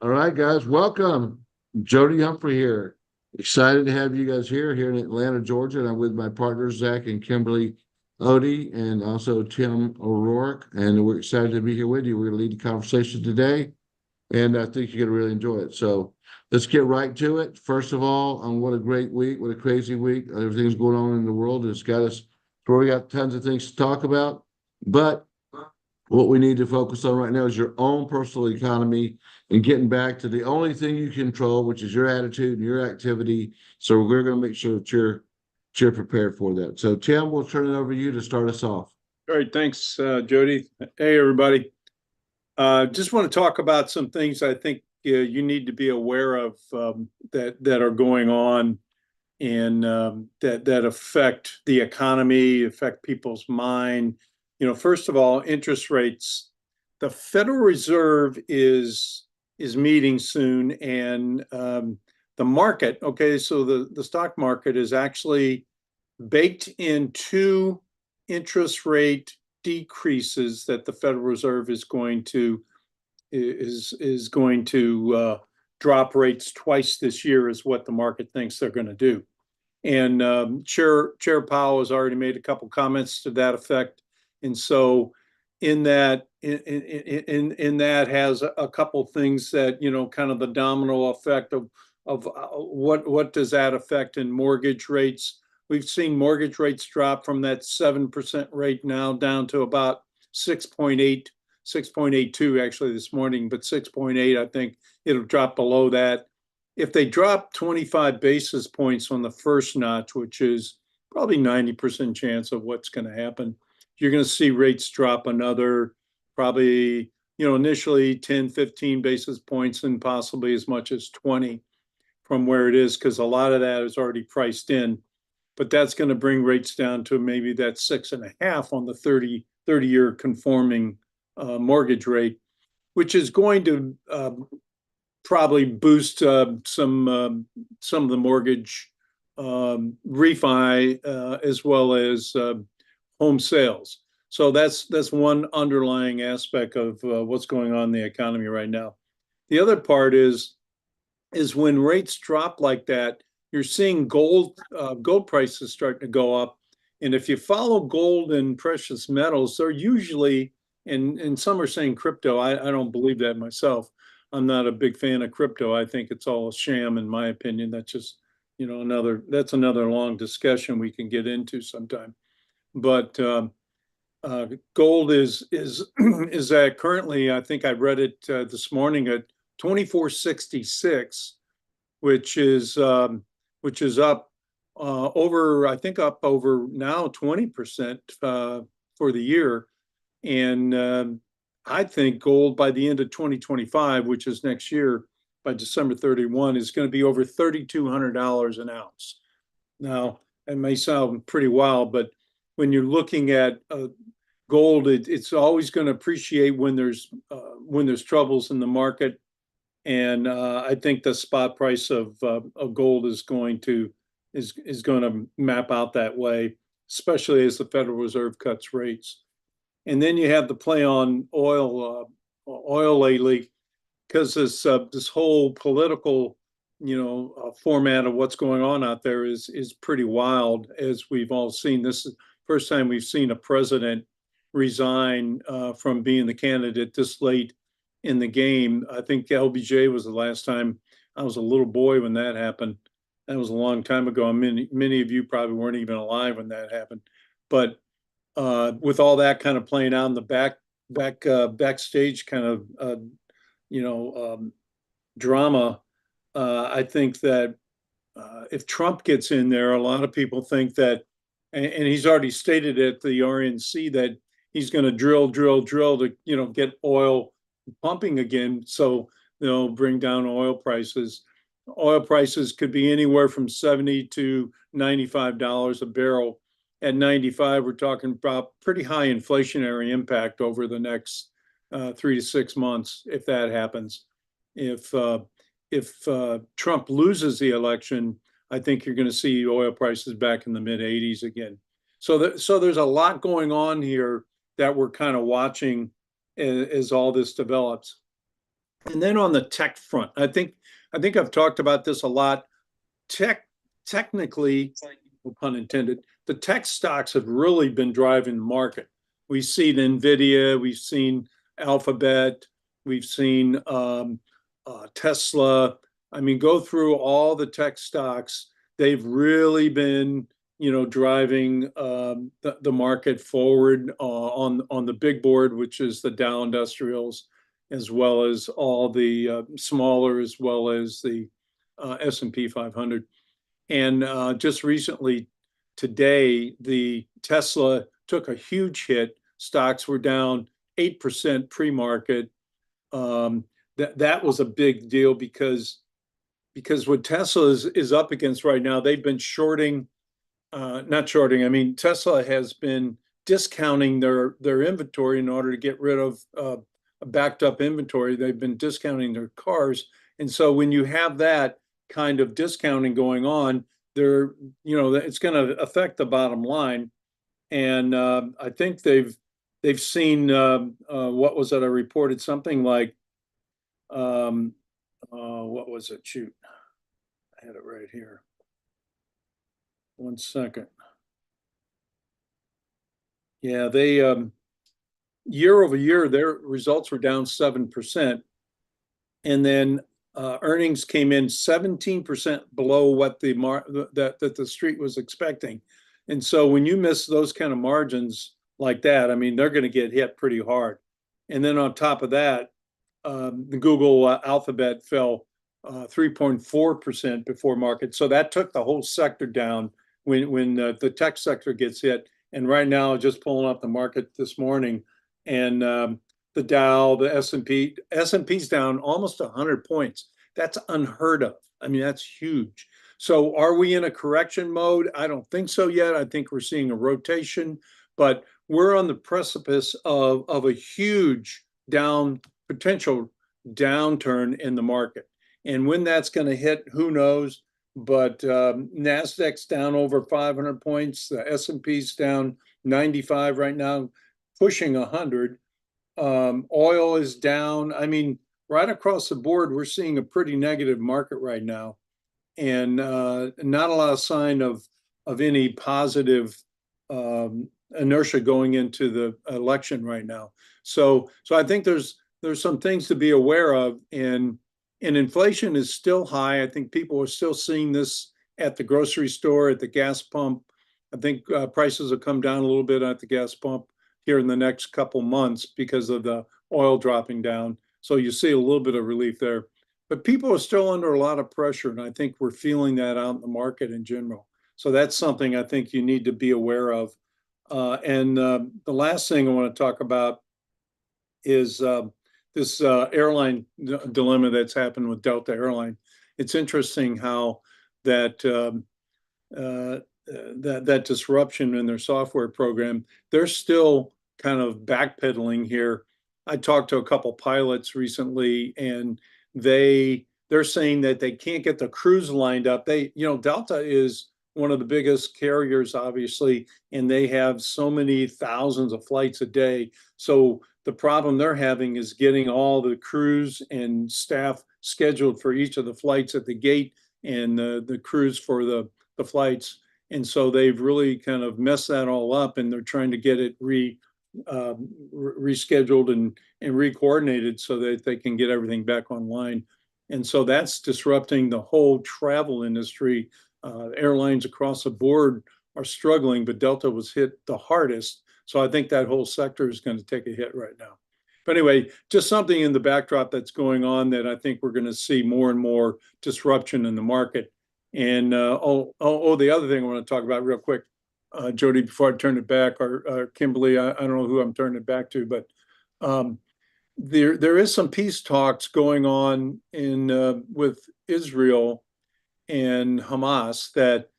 All right, guys, welcome. Jody Humphrey here. Excited to have you guys here in Atlanta, Georgia. And I'm with my partners, Zach and Kimberly Odie, and also Tim O'Rourke. And we're excited to be here with you. We're going to lead the conversation today, and I think you're going to really enjoy it. So let's get right to it. First of all, what a great week. What a crazy week. Everything's going on in the world. It's got us where we got tons of things to talk about. But what we need to focus on right now is your own personal economy and getting back to the only thing you control, which is your attitude and your activity. So we're going to make sure that you're prepared for that. So Tim, we'll turn it over to you to start us off. All right, thanks, Jody. Hey, everybody. Just want to talk about some things I think you need to be aware of that are going on and that affect the economy, affect people's mind. First of all, interest rates. The Federal Reserve is meeting soon, and the market. Okay, so the stock market is actually baked in two interest rate decreases that the Federal Reserve is going to drop rates twice this year is what the market thinks they're going to do. And Chair Powell has already made a couple comments to that effect. And so in that has a couple things that, kind of the domino effect of what does that affect in mortgage rates. We've seen mortgage rates drop from that 7% rate now down to about 6.8, 6.82 actually this morning, but 6.8, I think it'll drop below that. If they drop 25 basis points on the first notch, which is probably 90% chance of what's going to happen, you're going to see rates drop another probably, initially 10, 15 basis points and possibly as much as 20 from where it is, because a lot of that is already priced in. But that's going to bring rates down to maybe that 6.5 on the 30-year conforming mortgage rate, which is going to probably boost some of the mortgage refi as well as home sales. So that's one underlying aspect of what's going on in the economy right now. The other part is when rates drop like that, you're seeing gold prices starting to go up. And if you follow gold and precious metals, they're usually, and some are saying crypto. I don't believe that myself. I'm not a big fan of crypto. I think it's all a sham, in my opinion. That's just, that's another long discussion we can get into sometime. But gold is is at currently, I think I read it this morning at 2466, which is up over, I think up over now 20% for the year. And I think gold by the end of 2025, which is next year, by December 31, is going to be over $3,200 an ounce. Now, it may sound pretty wild, but when you're looking at gold, it's always going to appreciate when there's troubles in the market. And I think the spot price of gold is going to map out that way, especially as the Federal Reserve cuts rates. And then you have the play on oil lately, because this whole political format of what's going on out there is pretty wild, as we've all seen. This is the first time we've seen a president resign from being the candidate this late in the game. I think LBJ was the last time. I was a little boy when that happened. That was a long time ago. Many of you probably weren't even alive when that happened. But with all that kind of playing out in the backstage kind of drama, I think that if Trump gets in there, a lot of people think that, and he's already stated at the RNC that he's going to drill to get oil pumping again, so they'll bring down oil prices. Oil prices could be anywhere from $70 to $95 a barrel. At 95, we're talking about pretty high inflationary impact over the next 3 to 6 months, if that happens. If Trump loses the election, I think you're going to see oil prices back in the mid 80s again. So there's a lot going on here that we're kind of watching as all this develops. And then on the tech front, I think I've talked about this a lot. Technically, no pun intended, the tech stocks have really been driving the market. We've seen Nvidia, we've seen Alphabet, we've seen Tesla. I mean, go through all the tech stocks. They've really been, driving the market forward on the big board, which is the Dow Industrials, as well as all the smaller, as well as the S&P 500. And just recently, today, the Tesla took a huge hit. Stocks were down 8% pre-market. That was a big deal because what Tesla is up against right now, they've been shorting, not shorting. I mean, Tesla has been discounting their inventory in order to get rid of a backed up inventory. They've been discounting their cars, and so when you have that kind of discounting going on, it's going to affect the bottom line. And I think they've seen what was it? I reported something like what was it? Shoot, I had it right here. 1 second. Yeah, they year over year their results were down 7%, and then earnings came in 17% below what that the street was expecting. And so when you miss those kind of margins like that, I mean, they're going to get hit pretty hard. And then on top of that, the Google Alphabet fell 3.4% before market. So that took the whole sector down when the tech sector gets hit. And right now, just pulling up the market this morning, and the Dow, the S&P's down almost 100 points. That's unheard of. I mean, that's huge. So are we in a correction mode? I don't think so yet. I think we're seeing a rotation, but we're on the precipice of a huge potential downturn in the market. And when that's going to hit, who knows? But NASDAQ's down over 500 points. The S&P's down 95 right now, pushing 100. Oil is down. I mean, right across the board, we're seeing a pretty negative market right now, and not a lot of sign of any positive inertia going into the election right now. So I think there's some things to be aware of, and inflation is still high. I think people are still seeing this at the grocery store, at the gas pump. I think prices will come down a little bit at the gas pump here in the next couple months because of the oil dropping down. So you see a little bit of relief there. But people are still under a lot of pressure, and I think we're feeling that out in the market in general. So that's something I think you need to be aware of. And the last thing I want to talk about is this airline dilemma that's happened with Delta Airline. It's interesting how that that disruption in their software program, they're still kind of backpedaling here. I talked to a couple pilots recently, and they're saying that they can't get the crews lined up. Delta is one of the biggest carriers, obviously, and they have so many thousands of flights a day. So the problem they're having is getting all the crews and staff scheduled for each of the flights at the gate, and the crews for the flights. And so they've really kind of messed that all up, and they're trying to get it rescheduled and re-coordinated so that they can get everything back online. And so that's disrupting the whole travel industry. Airlines across the board are struggling, but Delta was hit the hardest. So I think that whole sector is going to take a hit right now. But anyway, just something in the backdrop that's going on that I think we're going to see more and more disruption in the market. And the other thing I want to talk about real quick, Jody, before I turn it back, or Kimberly, I don't know who I'm turning it back to, but there is some peace talks going on with Israel and Hamas that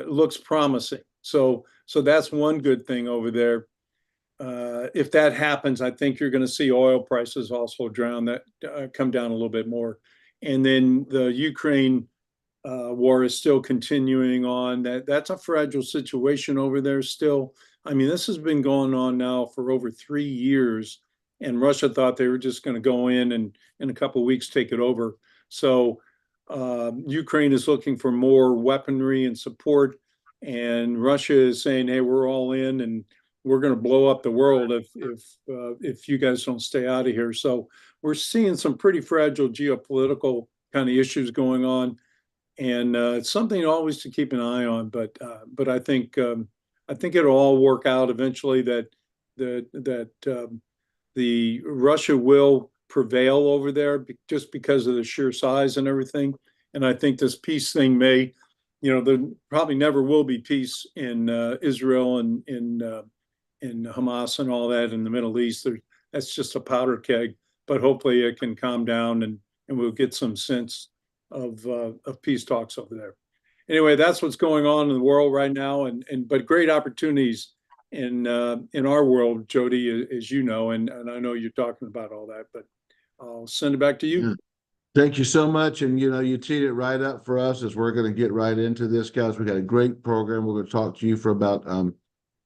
looks promising. So that's one good thing over there. If that happens, I think you're going to see oil prices also come down a little bit more. And then the Ukraine war is still continuing on. That's a fragile situation over there still. I mean, this has been going on now for over 3 years, and Russia thought they were just going to go in and in a couple of weeks take it over. So Ukraine is looking for more weaponry and support, and Russia is saying, "Hey, we're all in, and we're going to blow up the world if you guys don't stay out of here." So we're seeing some pretty fragile geopolitical kind of issues going on, and it's something always to keep an eye on. But I think it'll all work out eventually. The Russia will prevail over there just because of the sheer size and everything. And I think this peace thing may, there probably never will be peace in Israel and in Hamas and all that in the Middle East. That's just a powder keg. But hopefully it can calm down and we'll get some sense of peace talks over there. Anyway, that's what's going on in the world right now, but great opportunities in our world, Jody, as you know, and I know you're talking about all that, but I'll send it back to you. Yeah. Thank you so much. And, you teed it right up for us as we're going to get right into this, guys. We got a great program. We're going to talk to you for about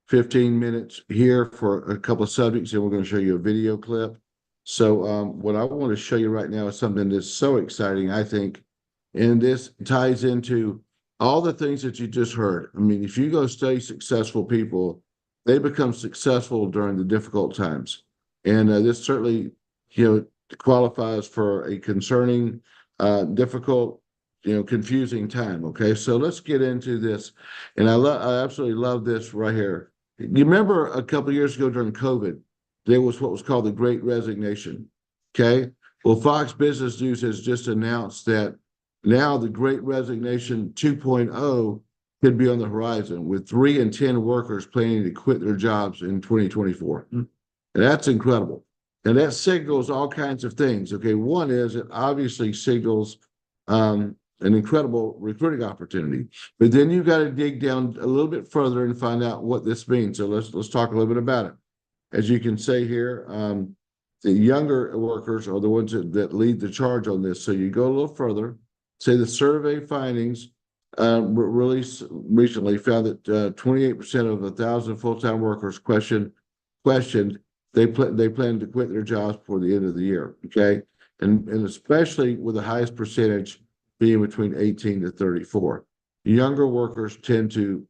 15 minutes here for a couple of subjects, and we're going to show you a video clip. So what I want to show you right now is something that's so exciting, I think, and this ties into all the things that you just heard. I mean, if you go study successful people, they become successful during the difficult times. And this certainly, qualifies for a concerning, difficult, confusing time. Okay, so let's get into this. And I absolutely love this right here. You remember a couple of years ago during COVID, there was what was called the Great Resignation. Okay, well, Fox Business News has just announced that now the Great Resignation 2.0 could be on the horizon, with 3 in 10 workers planning to quit their jobs in 2024. And that's incredible. And that signals all kinds of things. Okay, one is it obviously signals an incredible recruiting opportunity, but then you got to dig down a little bit further and find out what this means. So let's talk a little bit about it. As you can say here, the younger workers are the ones that lead the charge on this. So you go a little further. Say the survey findings released recently found that 28% of 1,000 full-time workers questioned they plan to quit their jobs before the end of the year. Okay, and especially with the highest percentage being between 18 to 34. Younger workers tend to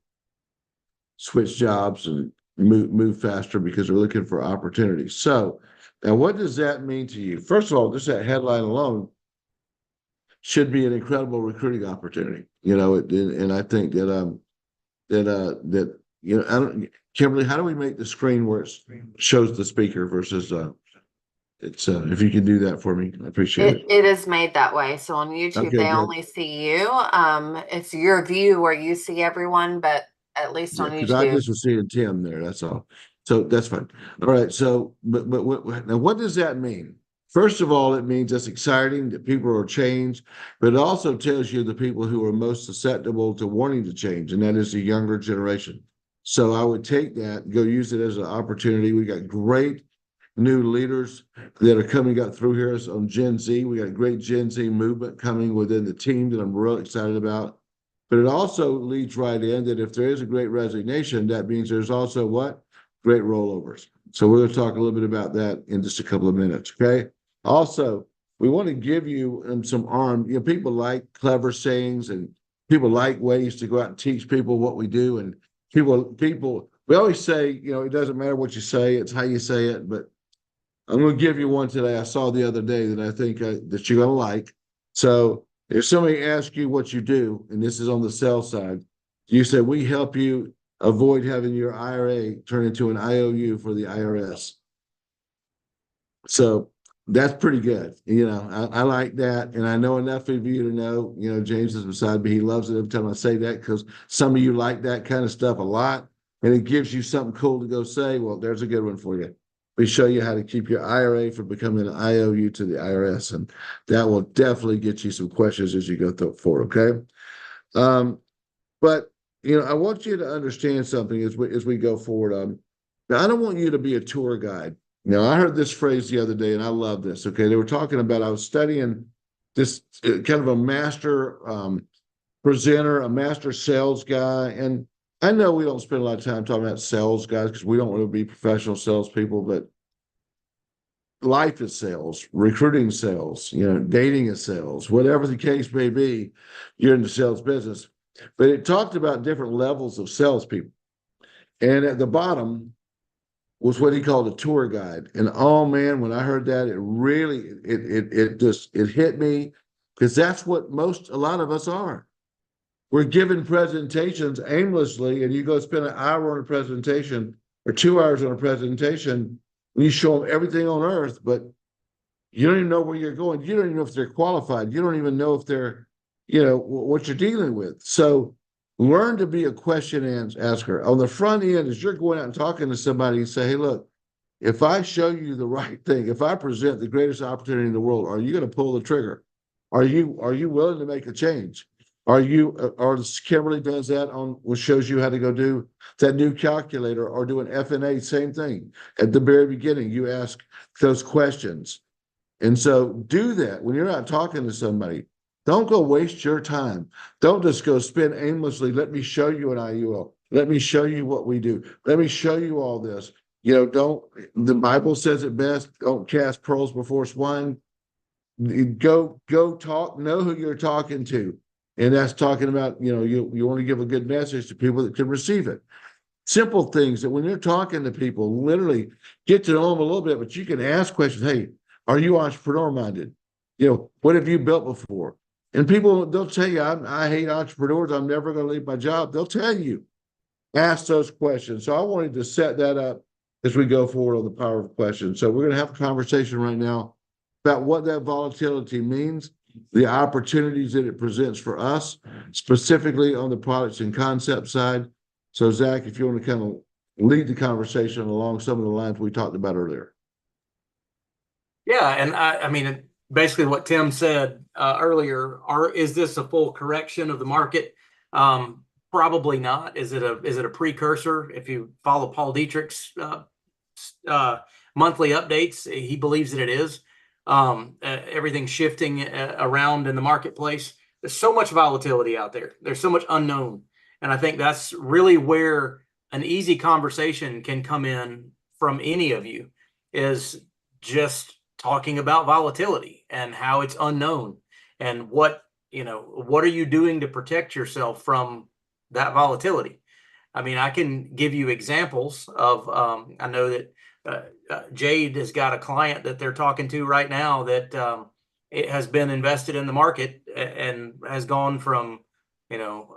switch jobs and move faster because they're looking for opportunities. So now, what does that mean to you? First of all, just that headline alone should be an incredible recruiting opportunity, and I think that I don't, Kimberly, how do we make the screen where it shows the speaker versus it's if you can do that for me, I appreciate it. It is made that way. So on YouTube, Okay, they good. only see you. It's your view where you see everyone, but at least on Because I YouTube. just was seeing Tim there, that's all. So that's fine. All right, so but now what does that mean? First of all, it means it's exciting that people are changed, but it also tells you the people who are most susceptible to wanting to change, and that is the younger generation. So I would take that, go use it as an opportunity. We got great new leaders that are coming up through here on Gen Z. We got a great Gen Z movement coming within the team that I'm real excited about. But it also leads right in that if there is a great resignation, that means there's also what? Great rollovers. So we're going to talk a little bit about that in just a couple of minutes, okay? Also, we want to give you some arm. People like clever sayings, and people like ways to go out and teach people what we do. And people, we always say, it doesn't matter what you say, it's how you say it. But I'm going to give you one today I saw the other day that I think that you're going to like. So if somebody asks you what you do, and this is on the sales side, you say, we help you avoid having your IRA turn into an IOU for the IRS. So that's pretty good. I like that. And I know enough of you to know, James is beside me. He loves it every time I say that, because some of you like that kind of stuff a lot. And it gives you something cool to go say. Well, there's a good one for you. We show you how to keep your IRA from becoming an IOU to the IRS. And that will definitely get you some questions as you go forward. Okay. But, I want you to understand something as we go forward. Now, I don't want you to be a tour guide. Now, I heard this phrase the other day, and I love this. Okay, they were talking about, I was studying this kind of a master presenter, a master sales guy. And I know we don't spend a lot of time talking about sales guys because we don't want to be professional salespeople, but life is sales, recruiting sales, dating is sales, whatever the case may be, you're in the sales business. But it talked about different levels of salespeople. And at the bottom was what he called a tour guide. And oh man, when I heard that, it really, it hit me, because that's what a lot of us are. We're given presentations aimlessly, and you go spend an hour on a presentation or 2 hours on a presentation, and you show them everything on earth, but you don't even know where you're going. You don't even know if they're qualified. You don't even know if they're, what you're dealing with. So learn to be a question asker. On the front end, as you're going out and talking to somebody, and say, hey, look, if I show you the right thing, if I present the greatest opportunity in the world, are you going to pull the trigger? Are you willing to make a change? Or Kimberly does that which shows you how to go do that new calculator, or do an F&A, same thing. At the very beginning, you ask those questions. And so do that when you're out talking to somebody. Don't go waste your time. Don't just go spend aimlessly. Let me show you an IUL. Let me show you what we do. Let me show you all this. The Bible says it best, don't cast pearls before swine. Go talk, know who you're talking to. And that's talking about, you want to give a good message to people that can receive it. Simple things that when you're talking to people, literally get to know them a little bit, but you can ask questions. Hey, are you entrepreneur minded? What have you built before? And people, they'll tell you, I hate entrepreneurs. I'm never going to leave my job. They'll tell you. Ask those questions. So I wanted to set that up as we go forward on the power of questions. So we're going to have a conversation right now about what that volatility means, the opportunities that it presents for us, specifically on the products and concept side. So Zach, if you want to kind of lead the conversation along some of the lines we talked about earlier. Yeah, and I mean, basically what Tim said earlier, is this a full correction of the market? Probably not. Is it a precursor? If you follow Paul Dietrich's monthly updates, he believes that it is. Everything's shifting around in the marketplace. There's so much volatility out there. There's so much unknown. And I think that's really where an easy conversation can come in from any of you, is just talking about volatility and how it's unknown, and what are you doing to protect yourself from that volatility. I mean, I can give you examples of, I know that Jade has got a client that they're talking to right now that it has been invested in the market and has gone from,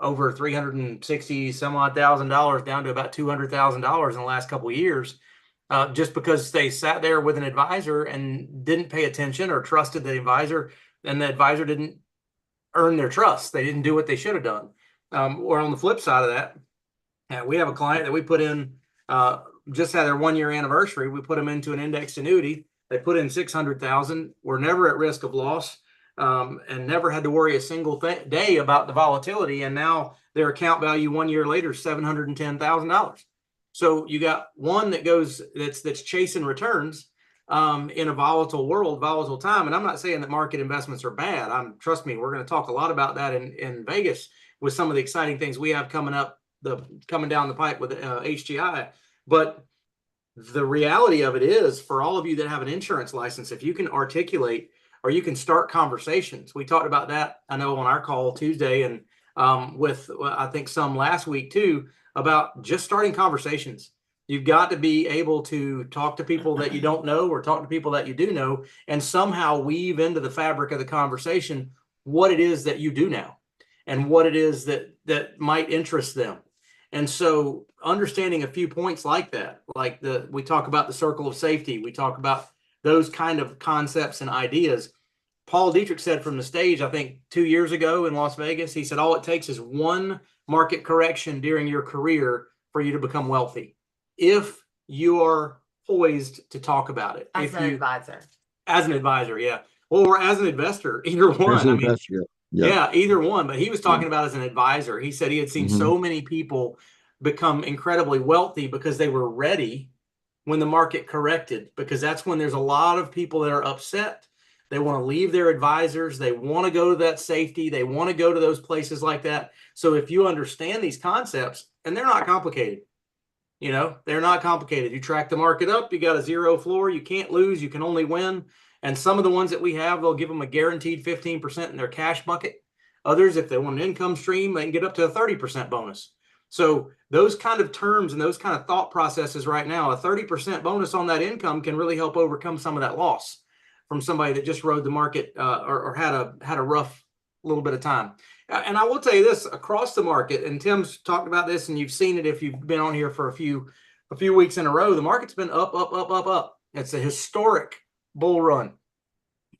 over $360 some odd thousand down to about $200,000 in the last couple of years. Just because they sat there with an advisor and didn't pay attention or trusted the advisor, and the advisor didn't earn their trust. They didn't do what they should have done. Or on the flip side of that, we have a client that we put in, just had their 1-year anniversary. We put them into an indexed annuity. They put in $600,000. We're never at risk of loss, and never had to worry a single day about the volatility. And now their account value 1 year later is $710,000. So you got one that's chasing returns in a volatile world, volatile time. And I'm not saying that market investments are bad. Trust me, we're going to talk a lot about that in Vegas with some of the exciting things we have coming down the pipe with HGI. But the reality of it is, for all of you that have an insurance license, if you can articulate or you can start conversations. We talked about that, I know, on our call Tuesday, and with I think some last week too, about just starting conversations. You've got to be able to talk to people that you don't know, or talk to people that you do know, and somehow weave into the fabric of the conversation what it is that you do now and what it is that might interest them. And so understanding a few points like that, like we talk about the circle of safety, we talk about those kind of concepts and ideas. Paul Dietrich said from the stage, I think 2 years ago in Las Vegas, he said, all it takes is one market correction during your career for you to become wealthy, if you are poised to talk about it. As an advisor. As an advisor, yeah. Or as an investor, either one. Yeah, either one. But he was talking about as an advisor. He said he had seen so many people become incredibly wealthy because they were ready when the market corrected, because that's when there's a lot of people that are upset. They want to leave their advisors. They want to go to that safety. They want to go to those places like that. So if you understand these concepts, and they're not complicated, You know, they're not complicated. You track the market up, you got a zero floor, you can't lose, you can only win. And some of the ones that we have, they'll give them a guaranteed 15% in their cash bucket. Others, if they want an income stream, they can get up to a 30% bonus. So those kind of terms and those kind of thought processes right now, a 30% bonus on that income can really help overcome some of that loss from somebody that just rode the market or had a rough little bit of time. And I will tell you this, across the market, and Tim's talked about this, and you've seen it if you've been on here for a few weeks in a row, the market's been up, up, up, up, up. It's a historic bull run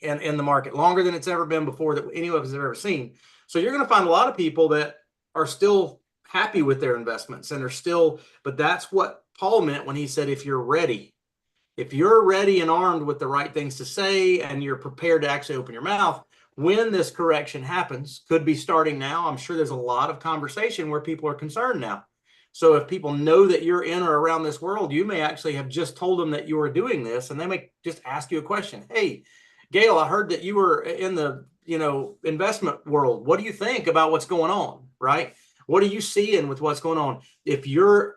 in the market, longer than it's ever been before that any of us have ever seen. So you're going to find a lot of people that are still happy with their investments and are still, but that's what Paul meant when he said, if you're ready and armed with the right things to say, and you're prepared to actually open your mouth, when this correction happens, could be starting now. I'm sure there's a lot of conversation where people are concerned now. So if people know that you're in or around this world, you may actually have just told them that you are doing this, and they may just ask you a question. Hey, Gail, I heard that you were in the, investment world. What do you think about what's going on, right? What are you seeing with what's going on? If you're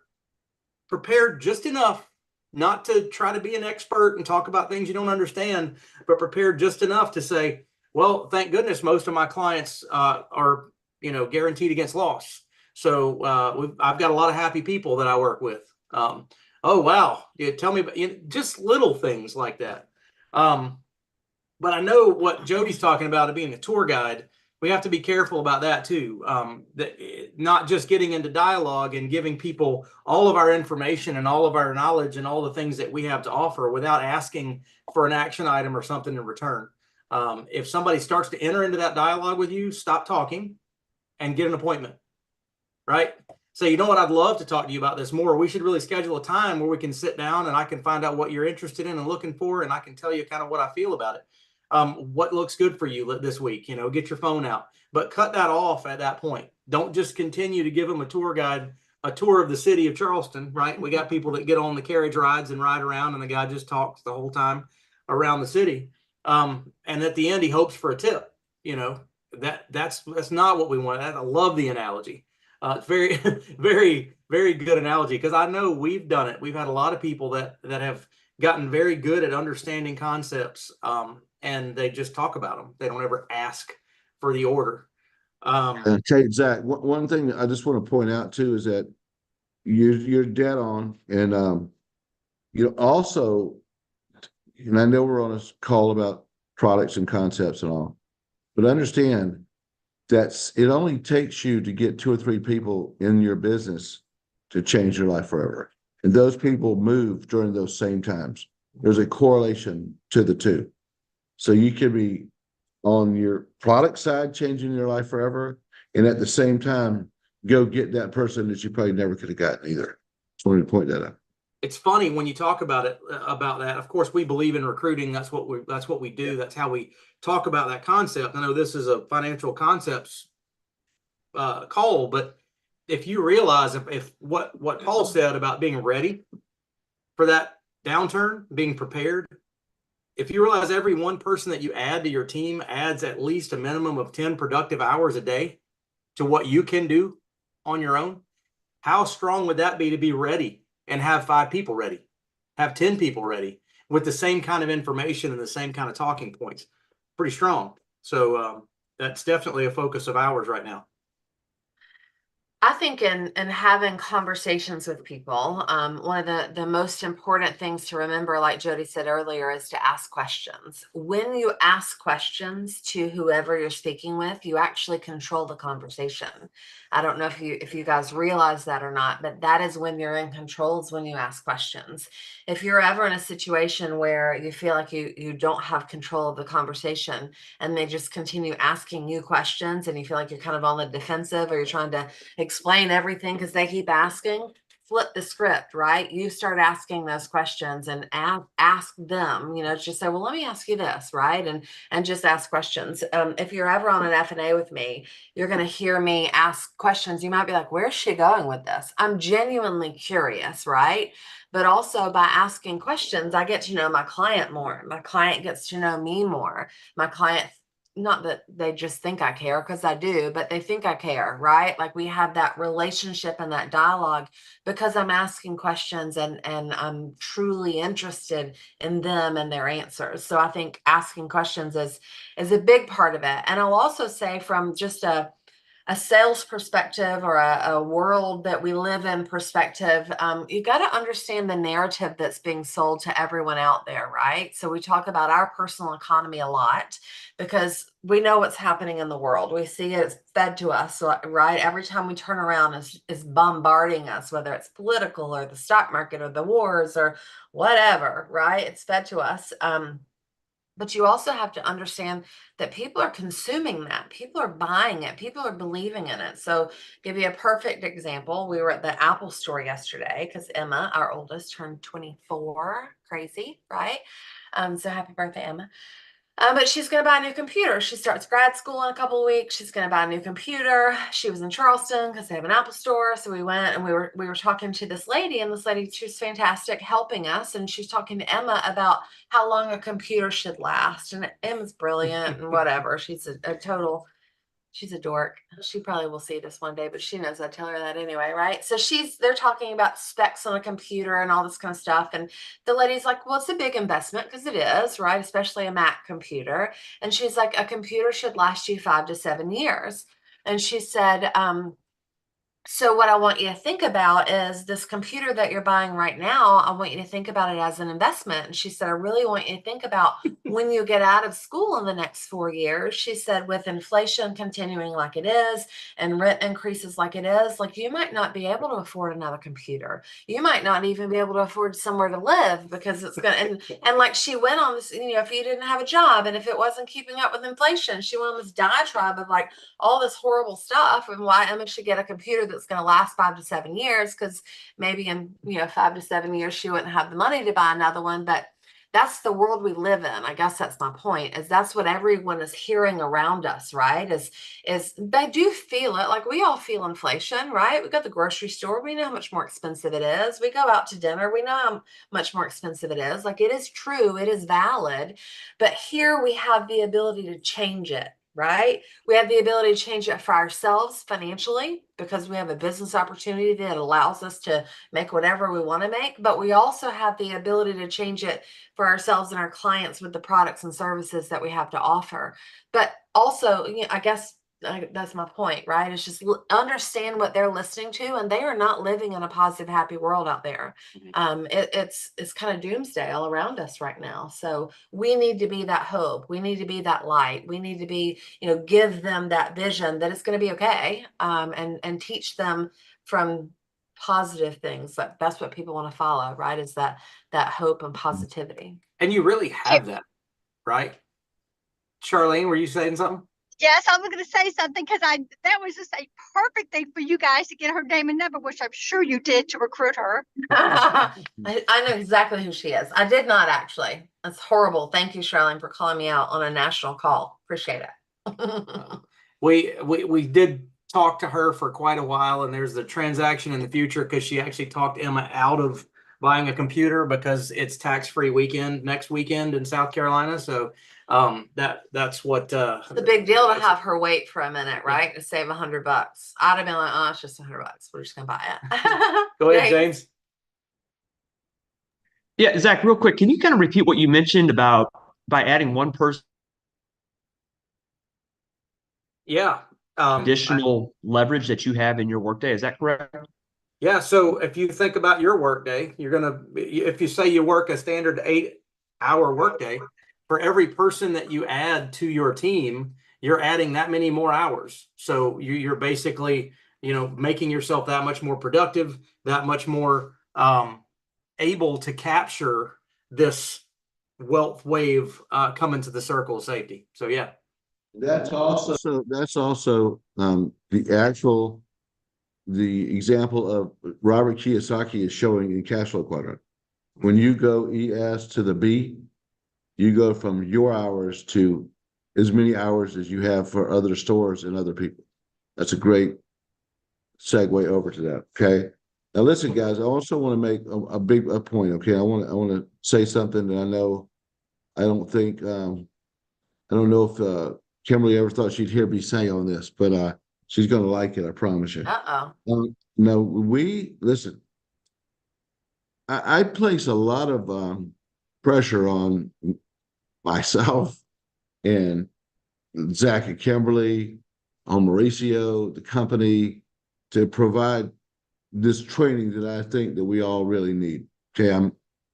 prepared just enough not to try to be an expert and talk about things you don't understand, but prepared just enough to say, well, thank goodness most of my clients are, guaranteed against loss. So I've got a lot of happy people that I work with. Oh, wow. Tell me about just little things like that. But I know what Jody's talking about being a tour guide. We have to be careful about that too. Not just getting into dialogue and giving people all of our information and all of our knowledge and all the things that we have to offer without asking for an action item or something in return. If somebody starts to enter into that dialogue with you, stop talking and get an appointment, right? Say, you know what, I'd love to talk to you about this more. We should really schedule a time where we can sit down and I can find out what you're interested in and looking for, and I can tell you kind of what I feel about it. What looks good for you this week, get your phone out, but cut that off at that point. Don't just continue to give them a tour guide, a tour of the city of Charleston, right? We got people that get on the carriage rides and ride around, and the guy just talks the whole time around the city. And at the end, he hopes for a tip. That's not what we want. I love the analogy. It's very, very, very good analogy, because I know we've done it. We've had a lot of people that have gotten very good at understanding concepts, and they just talk about them. They don't ever ask for the order. Okay, Zach, one thing I just want to point out too is that you're dead on, and also, and I know we're on a call about products and concepts and all, but understand that it only takes you to get 2 or 3 people in your business to change your life forever. And those people move during those same times. There's a correlation to the two. So you could be on your product side, changing your life forever, and at the same time, go get that person that you probably never could have gotten either. Just wanted to point that out. It's funny when you talk about it, about that. Of course, we believe in recruiting. That's what we do. That's how we talk about that concept. I know this is a financial concepts call, but if you realize if what Paul said about being ready for that downturn, being prepared, if you realize every one person that you add to your team adds at least a minimum of 10 productive hours a day to what you can do on your own, how strong would that be to be ready and have 5 people ready, have 10 people ready with the same kind of information and the same kind of talking points? Pretty strong. So that's definitely a focus of ours right now. I think in having conversations with people, one of the most important things to remember, like Jody said earlier, is to ask questions. When you ask questions to whoever you're speaking with, you actually control the conversation. I don't know if you guys realize that or not, but that is when you're in control, is when you ask questions. If you're ever in a situation where you feel like you don't have control of the conversation and they just continue asking you questions and you feel like you're kind of on the defensive, or you're trying to explain everything because they keep asking, flip the script, right? You start asking those questions and ask them, just say, well, let me ask you this, right? And just ask questions. If you're ever on an F&A with me, you're going to hear me ask questions. You might be like, where's she going with this? I'm genuinely curious, right? But also by asking questions, I get to know my client more. My client gets to know me more. My client not that they just think I care, because I do, but they think I care, right? Like we have that relationship and that dialogue because I'm asking questions and I'm truly interested in them and their answers. So I think asking questions is a big part of it. And I'll also say from just a sales perspective or a world that we live in perspective, you got to understand the narrative that's being sold to everyone out there, right? So we talk about our personal economy a lot because we know what's happening in the world. We see it, it's fed to us, right? Every time we turn around, is bombarding us, whether it's political or the stock market or the wars or whatever, right? It's fed to us. But you also have to understand that people are consuming that. People are buying it. People are believing in it. So, give you a perfect example. We were at the Apple store yesterday because Emma, our oldest, turned 24. Crazy, right? So happy birthday, Emma. But she's going to buy a new computer. She starts grad school in a couple of weeks. She's going to buy a new computer. She was in Charleston because they have an Apple store. So we went and we were talking to this lady, and this lady, she was fantastic helping us. And she's talking to Emma about how long a computer should last. And Emma's brilliant and whatever. She's she's a dork. She probably will see this one day, but she knows I tell her that anyway, right? So they're talking about specs on a computer and all this kind of stuff. And the lady's like, well, it's a big investment because it is, right? Especially a Mac computer. And she's like, a computer should last you 5 to 7 years. And she said, so what I want you to think about is this computer that you're buying right now. I want you to think about it as an investment. And she said, I really want you to think about when you get out of school in the next 4 years. She said, with inflation continuing like it is and rent increases like it is, like you might not be able to afford another computer. You might not even be able to afford somewhere to live because it's going to, and like she went on this, if you didn't have a job and if it wasn't keeping up with inflation, she went on this diatribe of like all this horrible stuff and why Emma should get a computer that's going to last 5 to 7 years, because maybe in 5 to 7 years she wouldn't have the money to buy another one. But that's the world we live in. I guess that's my point, is that's what everyone is hearing around us, right? Is they do feel it. Like we all feel inflation, right? We go to the grocery store, we know how much more expensive it is. We go out to dinner, we know how much more expensive it is. Like it is true, it is valid. But here we have the ability to change it. Right? We have the ability to change it for ourselves financially because we have a business opportunity that allows us to make whatever we want to make. But we also have the ability to change it for ourselves and our clients with the products and services that we have to offer. But also, I guess that's my point, right? It's just understand what they're listening to, and they are not living in a positive, happy world out there. It's kind of doomsday all around us right now. So we need to be that hope. We need to be that light. We need to be, give them that vision that it's going to be okay, and teach them from positive things. Like that's what people want to follow, right? Is that hope and positivity. And you really have that, right? Charlene, were you saying something? Yes, I was going to say something because that was just a perfect thing for you guys to get her name and number, which I'm sure you did to recruit her. I know exactly who she is. I did not actually. That's horrible. Thank you, Charlene, for calling me out on a national call. Appreciate it. We did talk to her for quite a while, and there's the transaction in the future because she actually talked Emma out of buying a computer because it's tax-free weekend next weekend in South Carolina. So that's what it's a big deal to have her wait for a minute, right? To save $100. I'd have been like, oh, it's just $100. We're just gonna buy it. Go ahead, James. Yeah, Zach, real quick, can you kind of repeat what you mentioned about by adding one person additional leverage that you have in your workday? Is that correct? Yeah. So if you think about your workday, if you say you work a standard 8-hour workday, for every person that you add to your team, you're adding that many more hours. So you're basically, making yourself that much more productive, that much more able to capture this wealth wave coming to the circle of safety. So yeah. That's also the example of Robert Kiyosaki is showing in Cash Flow Quadrant. When you go ES to the B, you go from your hours to as many hours as you have for other stores and other people. That's a great segue over to that. Okay. Now listen, guys, I also want to make a big point. Okay. I want to say something that I don't know if Kimberly ever thought she'd hear me say on this, but she's going to like it. I promise you. Uh-oh. No, listen. I place a lot of pressure on myself and Zach and Kimberly, on Mauricio, the company, to provide this training that I think that we all really need. Okay,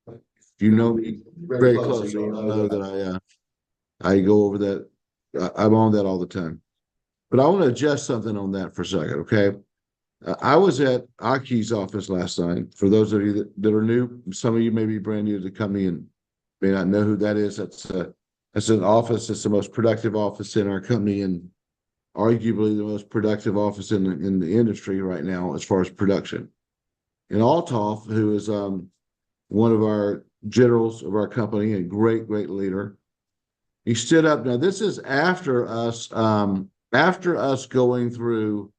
if you know me very closely, you know that I go over that. I'm on that all the time. But I want to adjust something on that for a second, okay? I was at Aki's office last night. For those of you that are new, some of you may be brand new to the company and may not know who that is. That's an office. It's the most productive office in our company and arguably the most productive office in the industry right now as far as production. And Althoff, who is one of our generals of our company, a great leader, he stood up. Now, this is after us going through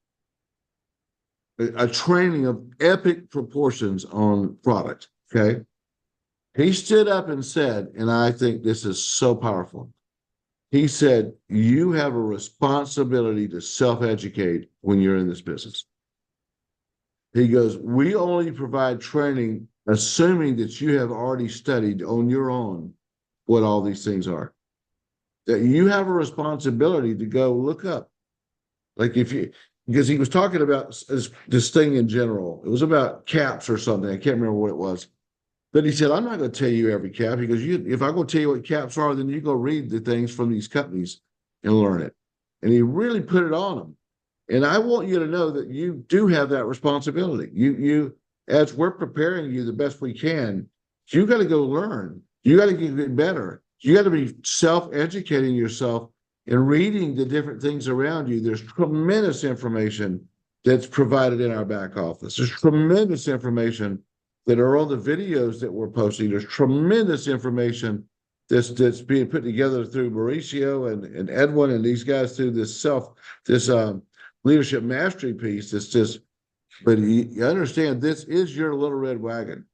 a training of epic proportions on product. Okay. He stood up and said, and I think this is so powerful. He said, you have a responsibility to self-educate when you're in this business. He goes, we only provide training assuming that you have already studied on your own what all these things are. That you have a responsibility to go look up. Like because he was talking about this thing in general. It was about caps or something. I can't remember what it was. But he said, I'm not going to tell you every cap. He goes, if I'm going to tell you what caps are, then you go read the things from these companies and learn it. And he really put it on them. And I want you to know that you do have that responsibility. You as we're preparing you the best we can, you got to go learn. You got to get better. You got to be self-educating yourself and reading the different things around you. There's tremendous information that's provided in our back office. There's tremendous information that are on the videos that we're posting. There's tremendous information that's being put together through Mauricio and Edwin and these guys through this leadership mastery piece. It's just, but you understand, this is your little red wagon.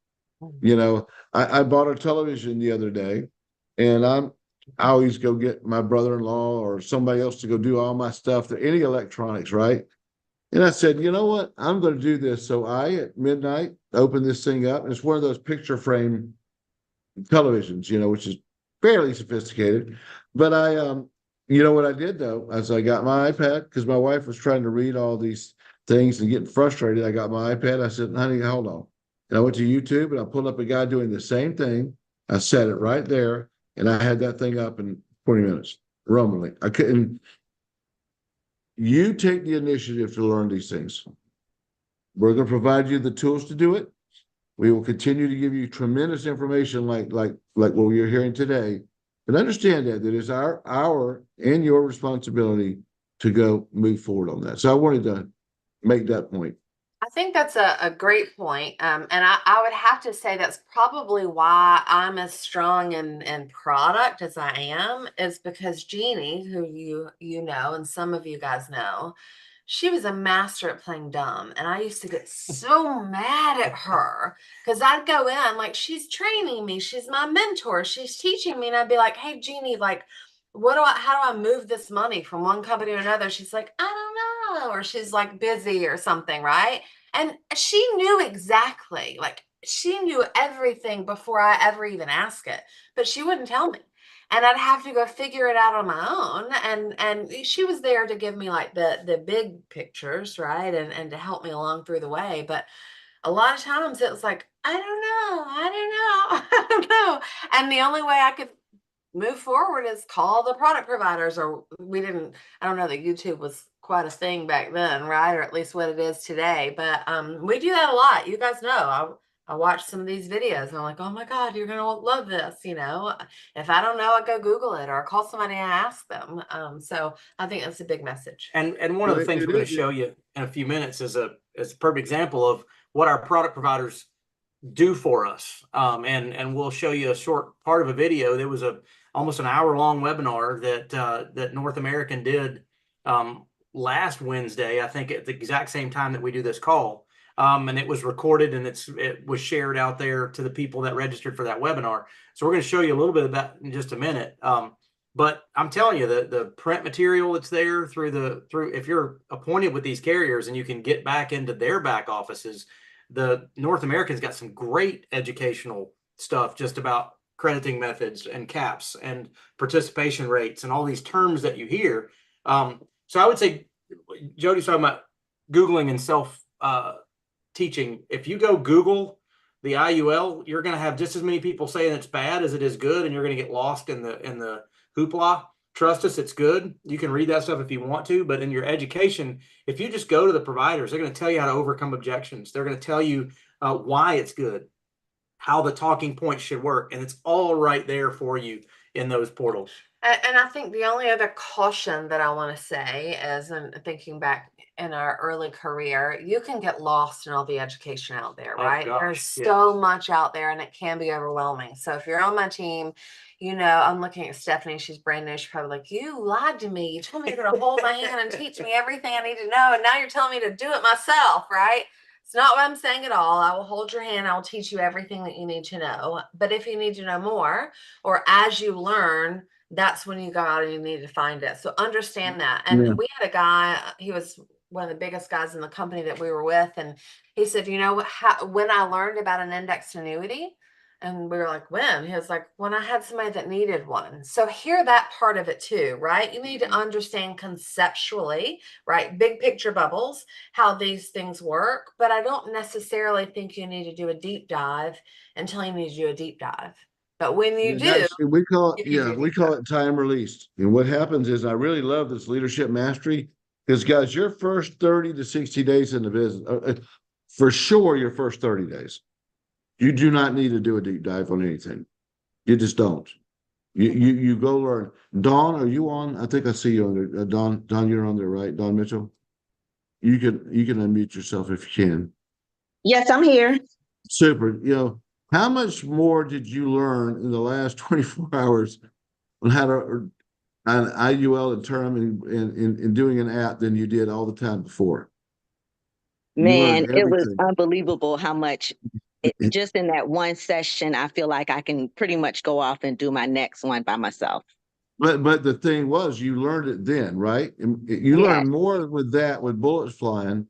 You know, I bought a television the other day, and I always go get my brother-in-law or somebody else to go do all my stuff, any electronics, right? And I said, you know what? I'm going to do this. So at midnight, open this thing up. And it's one of those picture frame televisions, which is fairly sophisticated. But you know what I did though, as I got my iPad, because my wife was trying to read all these things and getting frustrated. I got my iPad. I said, honey, hold on. And I went to YouTube and I pulled up a guy doing the same thing. I set it right there and I had that thing up in 20 minutes, rumbling. I couldn't. You take the initiative to learn these things. We're going to provide you the tools to do it. We will continue to give you tremendous information like what you're hearing today. But understand that it is our and your responsibility to go move forward on that. So I wanted to make that point. I think that's a great point. And I would have to say that's probably why I'm as strong in product as I am, is because Jeannie, who you know, and some of you guys know, she was a master at playing dumb. And I used to get so mad at her because I'd go in like, she's training me. She's my mentor. She's teaching me. And I'd be like, hey, Jeannie, like, how do I move this money from one company to another? She's like, I don't know. Or she's like busy or something. Right. And she knew exactly, like she knew everything before I ever even asked it, but she wouldn't tell me. And I'd have to go figure it out on my own. And she was there to give me like the big pictures, right? And to help me along through the way. But a lot of times it was like, I don't know. And the only way I could move forward is call the product providers, or I don't know that YouTube was quite a thing back then, right? Or at least what it is today. But we do that a lot. You guys know, I watch some of these videos and I'm like, oh my God, you're going to love this. If I don't know, I go Google it or call somebody and ask them. So I think that's a big message. And one of the things we're going to show you in a few minutes is a perfect example of what our product providers do for us. And we'll show you a short part of a video. There was almost an hour-long webinar that North American did last Wednesday, I think at the exact same time that we do this call. And it was recorded and it was shared out there to the people that registered for that webinar. So we're going to show you a little bit of that in just a minute. But I'm telling you, the print material that's there if you're appointed with these carriers and you can get back into their back offices, the North American's got some great educational stuff just about crediting methods and caps and participation rates and all these terms that you hear. So I would say, Jody's talking about Googling and self teaching. If you go Google the IUL, you're going to have just as many people saying it's bad as it is good, and you're going to get lost in the hoopla. Trust us, it's good. You can read that stuff if you want to, but in your education, if you just go to the providers, they're going to tell you how to overcome objections. They're going to tell you why it's good, how the talking points should work, and it's all right there for you in those portals. And I think the only other caution that I want to say is, in thinking back in our early career, you can get lost in all the education out there, Oh, right? gosh, There's yes. so much out there and it can be overwhelming. So if you're on my team, you know, I'm looking at Stephanie, she's brand new. She's probably like, you lied to me. You told me you're going to hold my hand and teach me everything I need to know. And now you're telling me to do it myself, right? It's not what I'm saying at all. I will hold your hand. I will teach you everything that you need to know. But if you need to know more, or as you learn, that's when you go out and you need to find it. So understand that. And Yeah. we had a guy, he was one of the biggest guys in the company that we were with. And he said, you know, when I learned about an indexed annuity, and we were like, when? He was like, when I had somebody that needed one. So hear that part of it too, right? You need to understand conceptually, right? Big picture bubbles, how these things work. But I don't necessarily think you need to do a deep dive until you need to do a deep dive. But when you do, That's, we call it, you can yeah, do we deep call dive. it time released. And what happens is, I really love this leadership mastery, because guys, your first 30 to 60 days in the business, for sure, your first 30 days, you do not need to do a deep dive on anything. You just don't. You go learn. Dawn, are you on? I think I see you on there. Dawn, you're on there, right? Dawn Mitchell. You can unmute yourself if you can. Yes, I'm here. Super. You know, how much more did you learn in the last 24 hours on how to an IUL and term in doing an app than you did all the time before? You Man, learned it was everything. unbelievable how much just in that one session, I feel like I can pretty much go off and do my next one by myself. But the thing was, you learned it then, right? And you Yes. learned more with that, with bullets flying,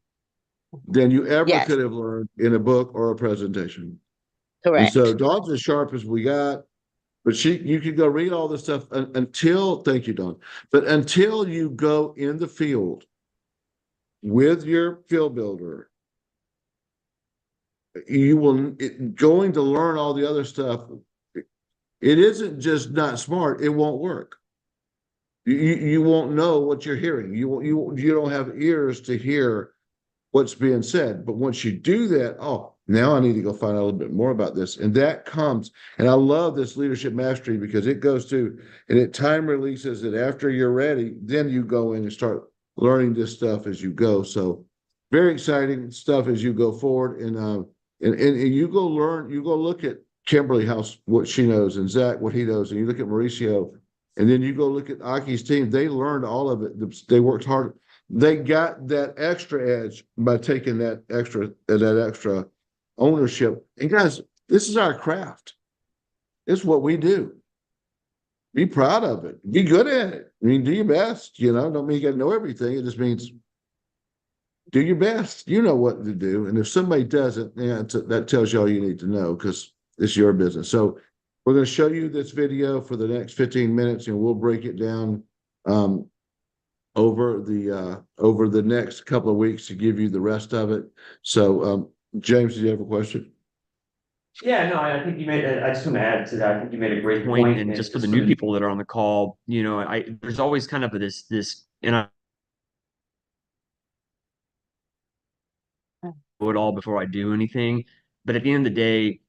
than you ever Yes. could have learned in a book or a presentation. And Correct. so Dawn's as sharp as we got, but you could go read all this stuff until, thank you, Dawn, but until you go in the field with your field builder, you will going to learn all the other stuff. It isn't just not smart, it won't work. You won't know what you're hearing. You don't have ears to hear what's being said. But once you do that, oh, now I need to go find out a little bit more about this. And that comes, and I love this leadership mastery, because it goes to, and it time releases it after you're ready, then you go in and start learning this stuff as you go. So very exciting stuff as you go forward. And you go learn, you go look at Kimberly House, what she knows, and Zach, what he knows, and you look at Mauricio, and then you go look at Aki's team. They learned all of it. They worked hard. They got that extra edge by taking that extra ownership. And guys, this is our craft. It's what we do. Be proud of it. Be good at it. I mean, do your best. You know, don't mean you got to know everything. It just means do your best. You know what to do. And if somebody doesn't, yeah, that tells you all you need to know, because it's your business. So we're going to show you this video for the next 15 minutes, and we'll break it down over the next couple of weeks to give you the rest of it. So James, do you have a question? Yeah, no, I think you made. I just want to add to that. I think you made a great point. And just for the new people that are on the call, you know, there's always kind of this, and I do it all before I do anything. But at the end of the day,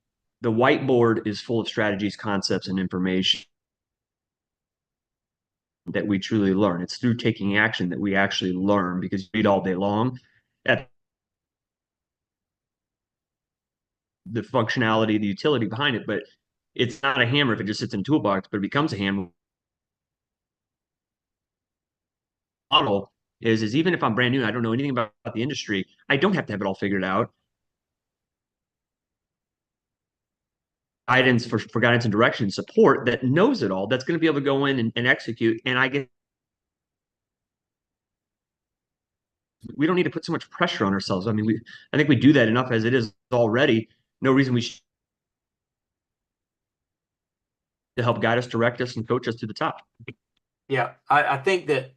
the whiteboard is full of strategies, concepts, and information that we truly learn. It's through taking action that we actually learn, because you read all day long. At the functionality, the utility behind it, but it's not a hammer if it just sits in a toolbox, but it becomes a hammer. Model is even if I'm brand new and I don't know anything about the industry, I don't have to have it all figured out. guidance for guidance and direction, support that knows it all, that's going to be able to go in and execute. And I guess we don't need to put so much pressure on ourselves. I mean, I think we do that enough as it is already. No reason we should to help guide us, direct us, and coach us to the top. Yeah, I think that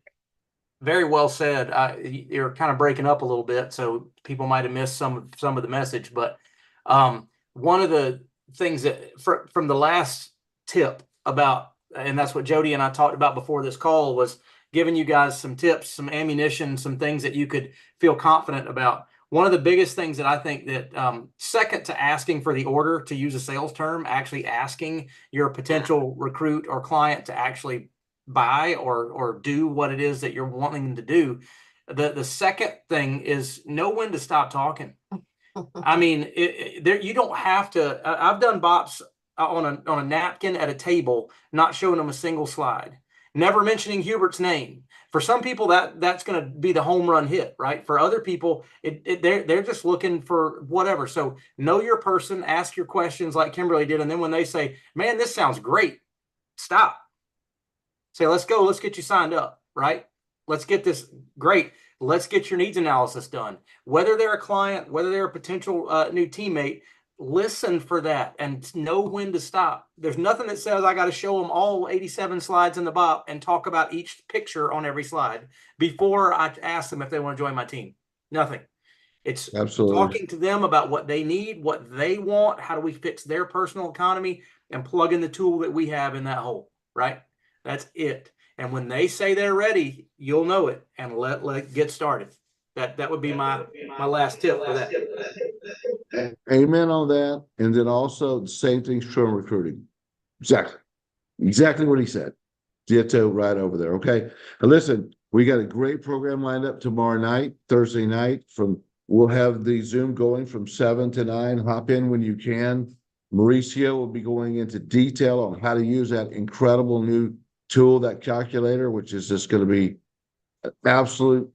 very well said. You're kind of breaking up a little bit, so people might have missed some of the message. But one of the things that from the last tip about, and that's what Jody and I talked about before this call, was giving you guys some tips, some ammunition, some things that you could feel confident about. One of the biggest things that I think that second to asking for the order, to use a sales term, actually asking your potential recruit or client to actually buy or do what it is that you're wanting them to do. The second thing is know when to stop talking. I mean, you don't have to. I've done bops on a napkin at a table, not showing them a single slide, never mentioning Hubert's name. For some people, that's going to be the home run hit, right? For other people, they're just looking for whatever. So know your person, ask your questions like Kimberly did, and then when they say, "Man, this sounds great," stop. Say, "Let's go. Let's get you signed up, right? Let's get this great. Let's get your needs analysis done." Whether they're a client, whether they're a potential new teammate, listen for that and know when to stop. There's nothing that says I got to show them all 87 slides in the BOP and talk about each picture on every slide before I ask them if they want to join my team. Nothing. It's Absolutely. talking to them about what they need, what they want, how do we fix their personal economy, and plug in the tool that we have in that hole, right? That's it. And when they say they're ready, you'll know it, and let get started. That would be my last tip for that. Amen on that. And then also the same thing's true in recruiting. Exactly what he said. Ditto right over there. Okay. Now listen, we got a great program lined up tomorrow night, Thursday night. We'll have the Zoom going from 7 to 9. Hop in when you can. Mauricio will be going into detail on how to use that incredible new tool, that calculator, which is just going to be an absolute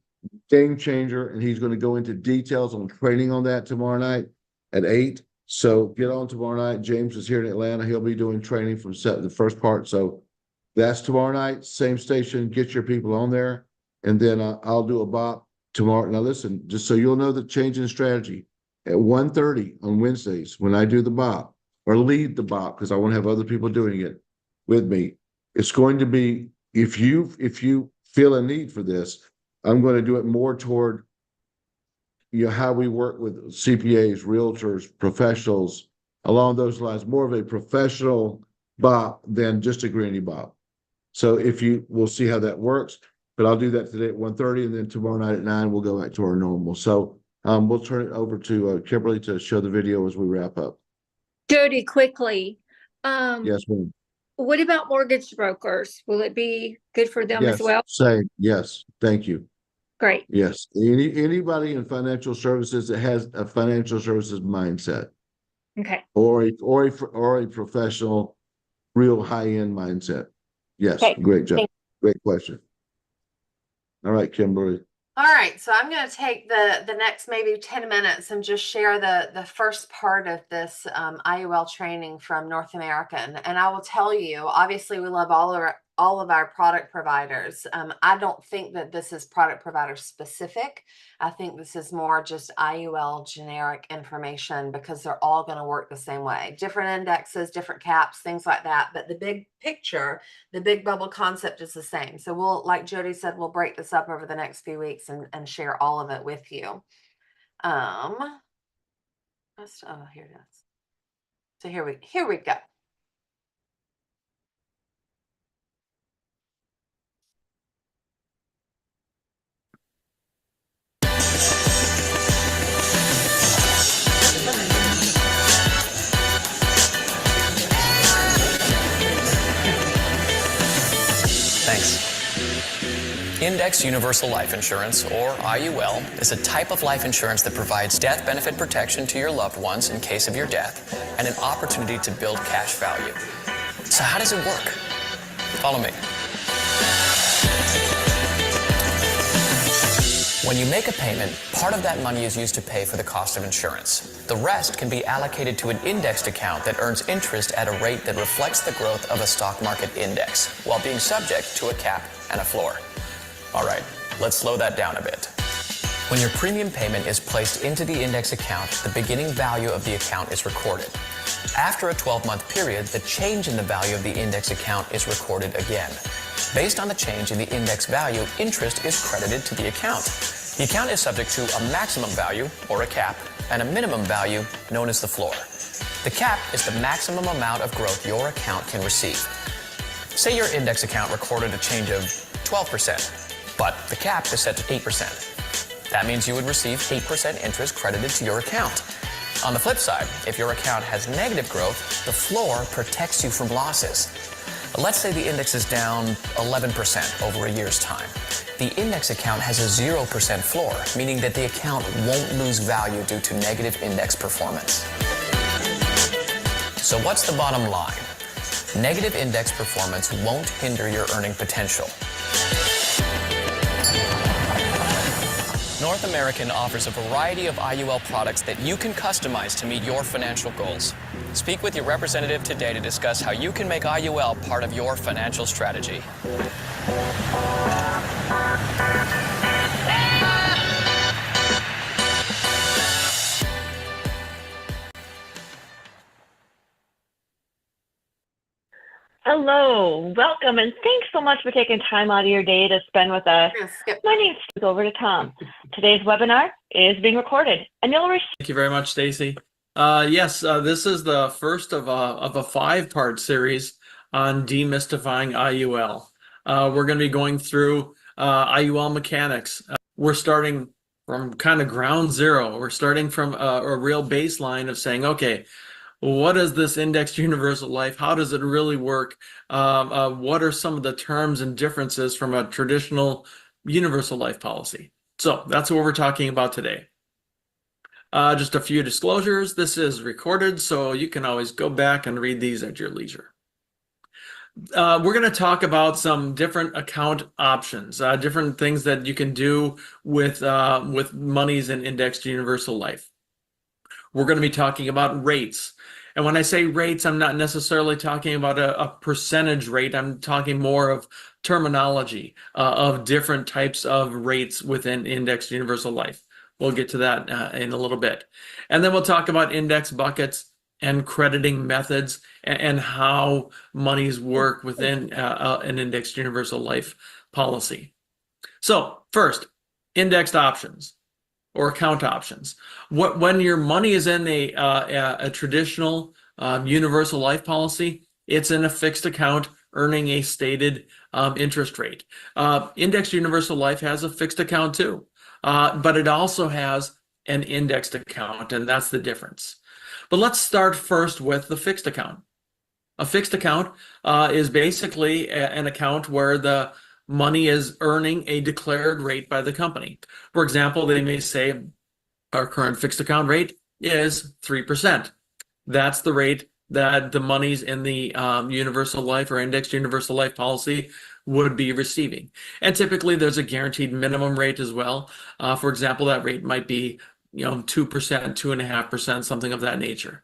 game changer. And he's going to go into details on training on that tomorrow night at 8. So get on tomorrow night. James is here in Atlanta. He'll be doing training from the first part. So that's tomorrow night, same station. Get your people on there. And then I'll do a BOP tomorrow. Now listen, just so you'll know the change in strategy, at 1:30 on Wednesdays, when I do the BOP or lead the BOP, because I want to have other people doing it with me, it's going to be, if you feel a need for this, I'm going to do it more toward, how we work with CPAs, realtors, professionals, along those lines, more of a professional BOP than just a granny BOP. So we'll see how that works, but I'll do that today at 1:30, and then tomorrow night at 9, we'll go back to our normal. So we'll turn it over to Kimberly to show the video as we wrap up. Jody, quickly. Yes, ma'am. What about mortgage brokers? Will it be good for them as well? Same. Yes. Thank you. Great. Yes. Anybody in financial services that has a financial services mindset, Okay. or a professional, real high-end mindset. Yes. Okay. Great job. Thank Great question. All right, Kimberly. All right, so I'm going to take the next maybe 10 minutes and just share the first part of this IUL training from North American. And I will tell you, obviously, we love all of our product providers. I don't think that this is product provider specific. I think this is more just IUL generic information, because they're all going to work the same way. Different indexes, different caps, things like that. But the big picture, the big bubble concept is the same. So we'll, like Jody said, we'll break this up over the next few weeks and share all of it with you. Oh, here it is. So here we go. Thanks. Index Universal Life Insurance, or IUL, is a type of life insurance that provides death benefit protection to your loved ones in case of your death and an opportunity to build cash value. So how does it work? Follow me. When you make a payment, part of that money is used to pay for the cost of insurance. The rest can be allocated to an indexed account that earns interest at a rate that reflects the growth of a stock market index, while being subject to a cap and a floor. All right, let's slow that down a bit. When your premium payment is placed into the index account, the beginning value of the account is recorded. After a 12-month period, the change in the value of the index account is recorded again. Based on the change in the index value, interest is credited to the account. The account is subject to a maximum value, or a cap, and a minimum value, known as the floor. The cap is the maximum amount of growth your account can receive. Say your index account recorded a change of 12%, but the cap is set to 8%. That means you would receive 8% interest credited to your account. On the flip side, if your account has negative growth, the floor protects you from losses. Let's say the index is down 11% over a year's time. The index account has a 0% floor, meaning that the account won't lose value due to negative index performance. So what's the bottom line? Negative index performance won't hinder your earning potential. North American offers a variety of IUL products that you can customize to meet your financial goals. Speak with your representative today to discuss how you can make IUL part of your financial strategy. Hello, welcome, and thanks so much for taking time out of your day to spend with us. My name's over to Tom. Today's webinar is being recorded, and you'll receive. Thank you very much, Stacy. Yes, this is the first of a 5-part series on demystifying IUL. We're going to be going through IUL mechanics. We're starting from kind of ground zero. We're starting from a real baseline of saying, okay, what is this indexed universal life? How does it really work? What are some of the terms and differences from a traditional universal life policy? So that's what we're talking about today. Just a few disclosures. This is recorded, so you can always go back and read these at your leisure. We're going to talk about some different account options, different things that you can do with monies in indexed universal life. We're going to be talking about rates. And when I say rates, I'm not necessarily talking about a percentage rate. I'm talking more of terminology of different types of rates within indexed universal life. We'll get to that in a little bit. And then we'll talk about index buckets and crediting methods and how monies work within an indexed universal life policy. So first, indexed options or account options. When your money is in a traditional universal life policy, it's in a fixed account earning a stated interest rate. Indexed universal life has a fixed account too, but it also has an indexed account, and that's the difference. But let's start first with the fixed account. A fixed account is basically an account where the money is earning a declared rate by the company. For example, they may say our current fixed account rate is 3%. That's the rate that the monies in the universal life or indexed universal life policy would be receiving. And typically there's a guaranteed minimum rate as well. For example, that rate might be 2%, 2.5%, something of that nature.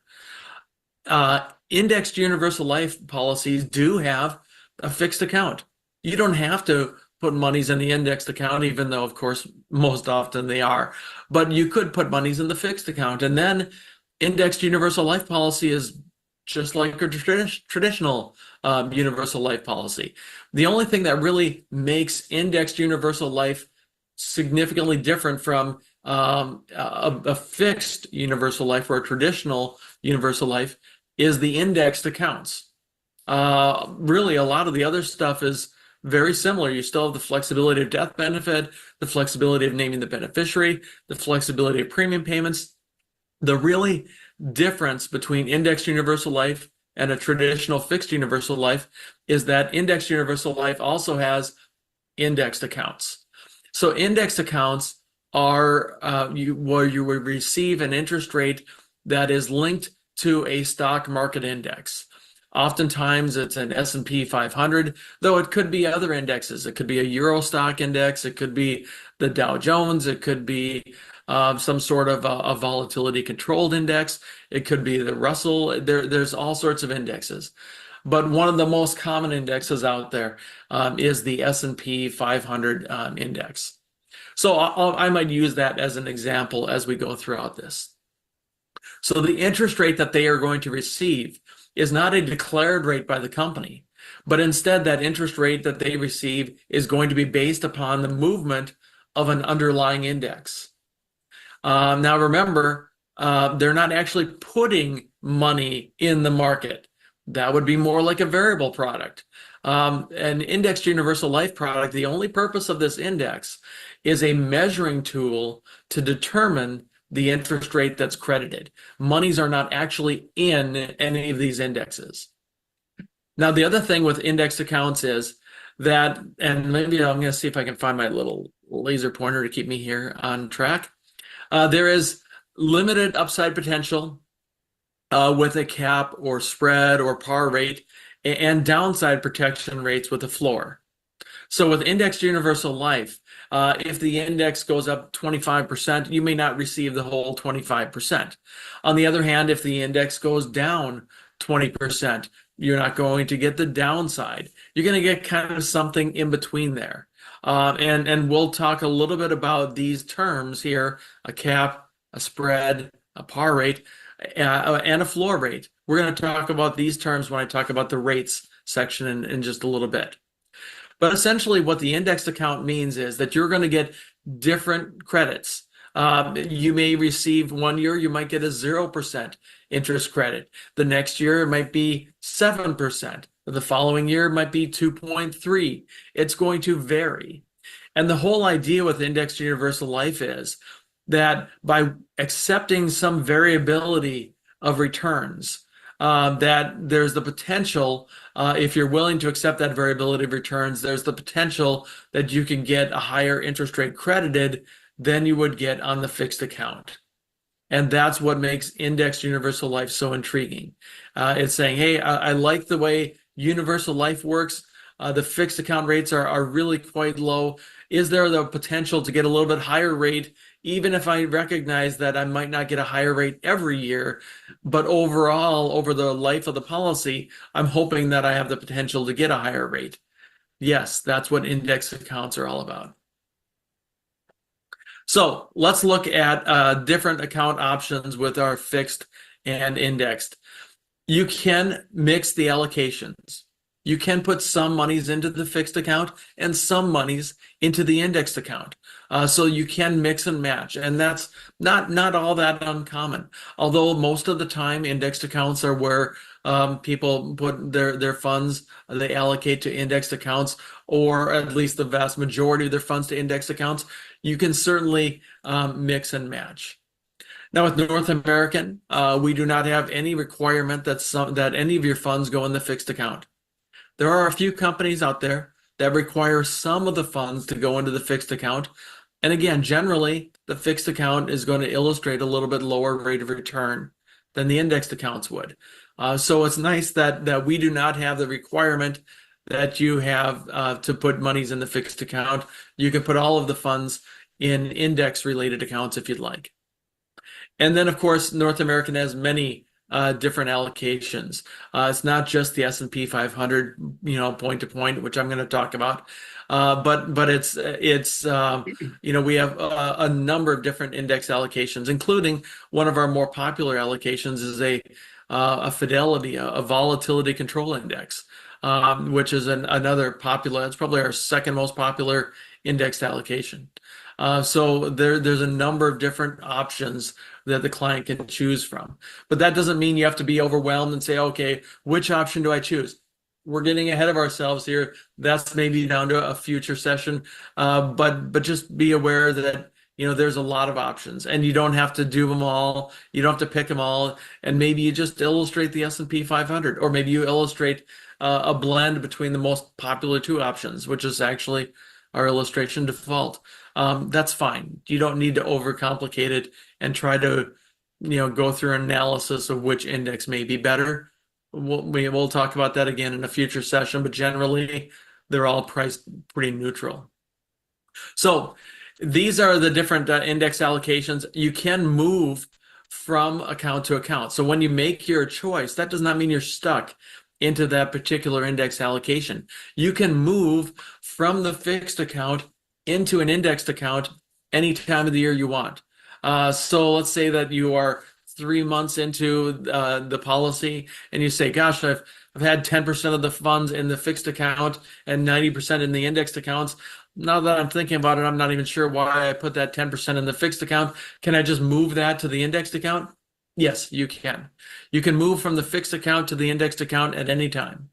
Indexed universal life policies do have a fixed account. You don't have to put monies in the indexed account, even though, of course, most often they are. But you could put monies in the fixed account. And then indexed universal life policy is just like a traditional universal life policy. The only thing that really makes indexed universal life significantly different from a fixed universal life or a traditional universal life is the indexed accounts. Really, a lot of the other stuff is very similar. You still have the flexibility of death benefit, the flexibility of naming the beneficiary, the flexibility of premium payments. The really difference between indexed universal life and a traditional fixed universal life is that indexed universal life also has indexed accounts. So indexed accounts are where you will receive an interest rate that is linked to a stock market index. Oftentimes it's an S&P 500, though it could be other indexes. It could be a Euro stock index. It could be the Dow Jones. It could be some sort of a volatility controlled index. It could be the Russell. There's all sorts of indexes. But one of the most common indexes out there is the S&P 500 index. So I might use that as an example as we go throughout this. So the interest rate that they are going to receive is not a declared rate by the company, but instead that interest rate that they receive is going to be based upon the movement of an underlying index. Now remember, they're not actually putting money in the market. That would be more like a variable product. An indexed universal life product, the only purpose of this index is a measuring tool to determine the interest rate that's credited. Monies are not actually in any of these indexes. Now, the other thing with indexed accounts is that, and maybe I'm going to see if I can find my little laser pointer to keep me here on track. There is limited upside potential with a cap or spread or par rate, and downside protection rates with a floor. So with indexed universal life, if the index goes up 25%, you may not receive the whole 25%. On the other hand, if the index goes down 20%, you're not going to get the downside. You're going to get kind of something in between there. And we'll talk a little bit about these terms here: a cap, a spread, a par rate, and a floor rate. We're going to talk about these terms when I talk about the rates section in just a little bit. But essentially what the indexed account means is that you're going to get different credits. You may receive 1 year, you might get a 0% interest credit. The next year it might be 7%. The following year it might be 2.3. It's going to vary. And the whole idea with indexed universal life is that by accepting some variability of returns, that there's the potential, if you're willing to accept that variability of returns, there's the potential that you can get a higher interest rate credited than you would get on the fixed account. And that's what makes indexed universal life so intriguing. It's saying, hey, I like the way universal life works. The fixed account rates are really quite low. Is there the potential to get a little bit higher rate, even if I recognize that I might not get a higher rate every year, but overall, over the life of the policy, I'm hoping that I have the potential to get a higher rate? Yes, that's what index accounts are all about. So let's look at different account options with our fixed and indexed. You can mix the allocations. You can put some monies into the fixed account and some monies into the indexed account. So you can mix and match, and that's not all that uncommon. Although most of the time indexed accounts are where people put their funds, they allocate to indexed accounts, or at least the vast majority of their funds to indexed accounts. You can certainly mix and match. Now with North American, we do not have any requirement that any of your funds go in the fixed account. There are a few companies out there that require some of the funds to go into the fixed account. And again, generally, the fixed account is going to illustrate a little bit lower rate of return than the indexed accounts would. So it's nice that we do not have the requirement that you have to put monies in the fixed account. You can put all of the funds in index-related accounts if you'd like. And then, of course, North American has many different allocations. It's not just the S&P 500, point to point, which I'm going to talk about, but it's we have a number of different index allocations, including one of our more popular allocations is a Fidelity, a volatility control index, which is another popular. It's probably our second most popular indexed allocation. So there's a number of different options that the client can choose from. But that doesn't mean you have to be overwhelmed and say, okay, which option do I choose? We're getting ahead of ourselves here. That's maybe down to a future session. But just be aware that there's a lot of options, and you don't have to do them all. You don't have to pick them all. And maybe you just illustrate the S&P 500, or maybe you illustrate a blend between the most popular two options, which is actually our illustration default. That's fine. You don't need to overcomplicate it and try to, go through an analysis of which index may be better. We'll talk about that again in a future session, but generally they're all priced pretty neutral. So these are the different index allocations. You can move from account to account. So when you make your choice, that does not mean you're stuck into that particular index allocation. You can move from the fixed account into an indexed account any time of the year you want. So let's say that you are 3 months into the policy and you say, gosh, I've had 10% of the funds in the fixed account and 90% in the indexed accounts. Now that I'm thinking about it, I'm not even sure why I put that 10% in the fixed account. Can I just move that to the indexed account? Yes, you can. You can move from the fixed account to the indexed account at any time.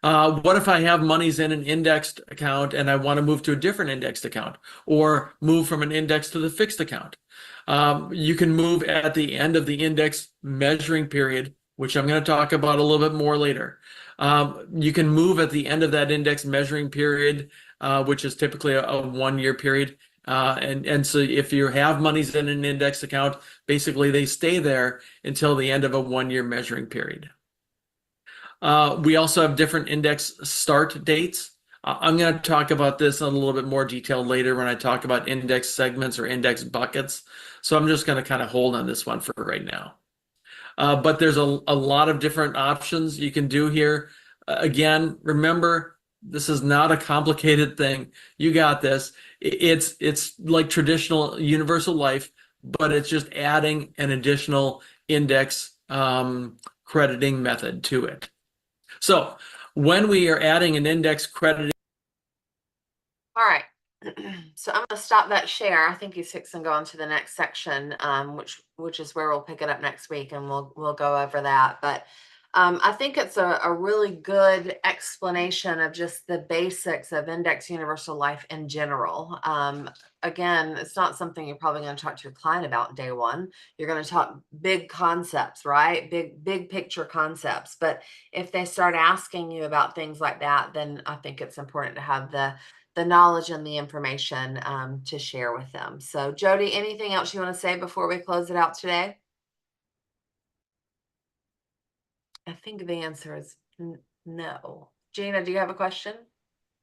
What if I have monies in an indexed account and I want to move to a different indexed account or move from an index to the fixed account? You can move at the end of the index measuring period, which I'm going to talk about a little bit more later. You can move at the end of that index measuring period, which is typically a 1 year period. And so if you have monies in an index account, basically they stay there until the end of a 1 year measuring period. We also have different index start dates. I'm going to talk about this in a little bit more detail later when I talk about index segments or index buckets. So I'm just going to kind of hold on this one for right now. But there's a lot of different options you can do here. Again, remember, this is not a complicated thing. You got this. It's like traditional universal life, but it's just adding an additional index crediting method to it. So when we are adding an index crediting. All right. So I'm going to stop that share. I think he's fixing to go on to the next section, which is where we'll pick it up next week, and we'll go over that. But I think it's a really good explanation of just the basics of Index Universal Life in general. Again, it's not something you're probably going to talk to your client about day one. You're going to talk big concepts, right? Big picture concepts. But if they start asking you about things like that, then I think it's important to have the knowledge and the information to share with them. So Jody, anything else you want to say before we close it out today? I think the answer is no. Gina, do you have a question?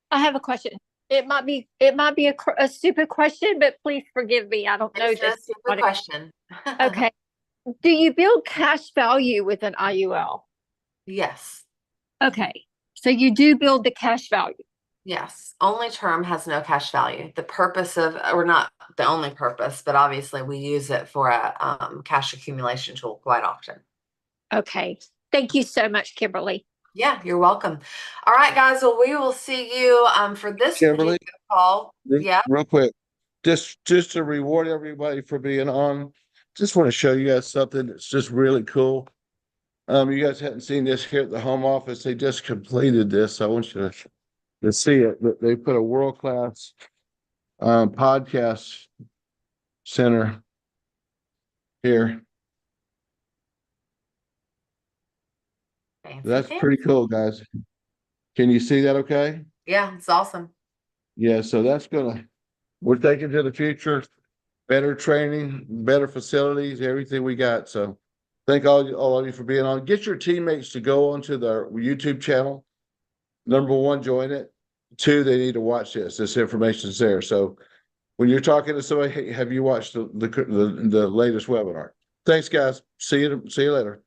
I have a question. It might be a stupid question, but please forgive me. I don't know. It's a stupid question. Okay. Do you build cash value with an IUL? Yes. Okay. So you do build the cash value. Yes. Only term has no cash value. The purpose of, or not the only purpose, but obviously we use it for a cash accumulation tool quite often. Okay. Thank you so much, Kimberly. Yeah, you're welcome. All right, guys. Well, we will see you for this Kimberly, call. Yeah. Real quick, just to reward everybody for being on. Just want to show you guys something that's just really cool. You guys hadn't seen this here at the home office. They just completed this. I want you to see it. But they put a world-class podcast center here. That's pretty cool, guys. Can you see that okay? Yeah, it's awesome. Yeah, so we're taking to the future, better training, better facilities, everything we got. So thank all of you for being on. Get your teammates to go onto the YouTube channel. Number one, join it. 2, they need to watch this. This information's there. So when you're talking to somebody, hey, have you watched the latest webinar? Thanks, guys. See you later.